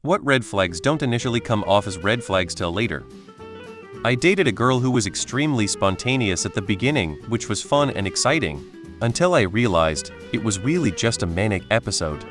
What red flags don't initially come off as red flags till later? I dated a girl who was extremely spontaneous at the beginning, which was fun and exciting, until I realized it was really just a manic episode.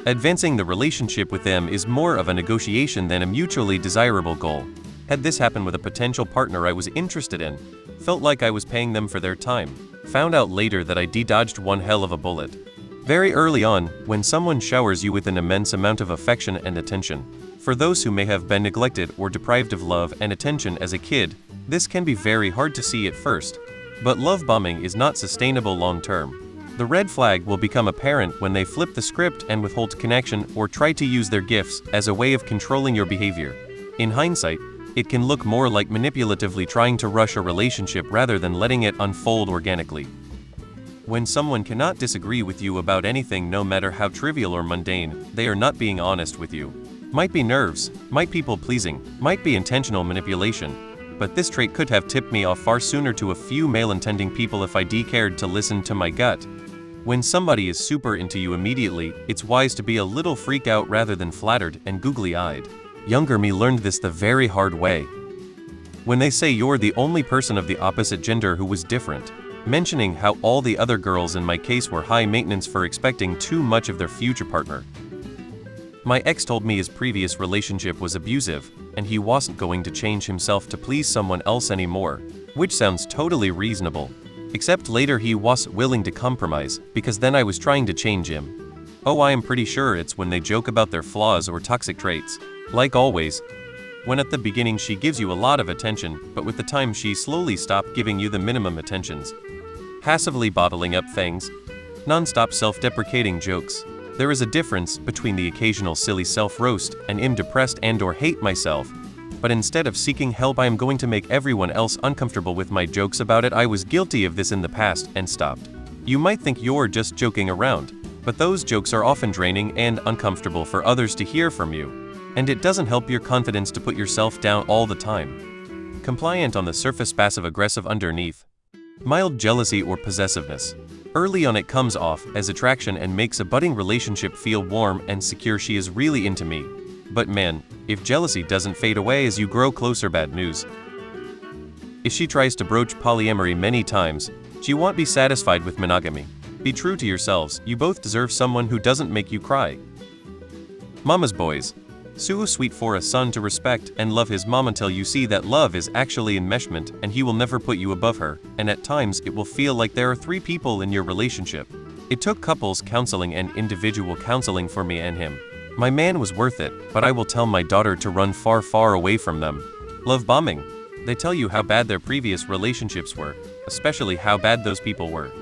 Advancing the relationship with them is more of a negotiation than a mutually desirable goal. Had this happened with a potential partner I was interested in, felt like I was paying them for their time, found out later that I dodged one hell of a bullet. Very early on, when someone showers you with an immense amount of affection and attention, for those who may have been neglected or deprived of love and attention as a kid, this can be very hard to see at first. But love bombing is not sustainable long term. The red flag will become apparent when they flip the script and withhold connection or try to use their gifts as a way of controlling your behavior. In hindsight, it can look more like manipulatively trying to rush a relationship rather than letting it unfold organically. When someone cannot disagree with you about anything, no matter how trivial or mundane, they are not being honest with you. Might be nerves, might people pleasing, might be intentional manipulation, but this trait could have tipped me off far sooner to a few male-intending people if I cared to listen to my gut. When somebody is super into you immediately, it's wise to be a little freak out rather than flattered and googly-eyed. Younger me learned this the very hard way. When they say you're the only person of the opposite gender who was different, mentioning how all the other girls in my case were high maintenance for expecting too much of their future partner. My ex told me his previous relationship was abusive, and he wasn't going to change himself to please someone else anymore, which sounds totally reasonable. Except later he wasn't willing to compromise, because then I was trying to change him. Oh, I am pretty sure it's when they joke about their flaws or toxic traits. Like always, when at the beginning she gives you a lot of attention, but with the time she slowly stopped giving you the minimum attentions. Passively bottling up things. Non-stop self-deprecating jokes. There is a difference between the occasional silly self-roast and am depressed and/or hate myself. But instead of seeking help, I am going to make everyone else uncomfortable with my jokes about it. I was guilty of this in the past and stopped. You might think you're just joking around, but those jokes are often draining and uncomfortable for others to hear from you. And it doesn't help your confidence to put yourself down all the time. Compliant on the surface, passive-aggressive underneath. Mild jealousy or possessiveness. Early on it comes off as attraction and makes a budding relationship feel warm and secure. She is really into me. But man, if jealousy doesn't fade away as you grow closer, bad news. If she tries to broach polyamory many times, she won't be satisfied with monogamy. Be true to yourselves, you both deserve someone who doesn't make you cry. Mama's boys. So sweet for a son to respect and love his mom until you see that love is actually enmeshment and he will never put you above her, and at times it will feel like there are three people in your relationship. It took couples counseling and individual counseling for me and him. My man was worth it, but I will tell my daughter to run far, far away from them. Love bombing. They tell you how bad their previous relationships were, especially how bad those people were.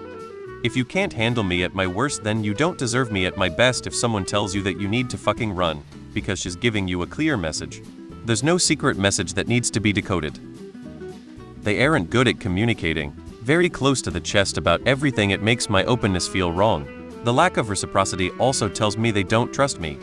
If you can't handle me at my worst, then you don't deserve me at my best. If someone tells you that you need to fucking run, because she's giving you a clear message. There's no secret message that needs to be decoded. They aren't good at communicating, very close to the chest about everything. It makes my openness feel wrong. The lack of reciprocity also tells me they don't trust me.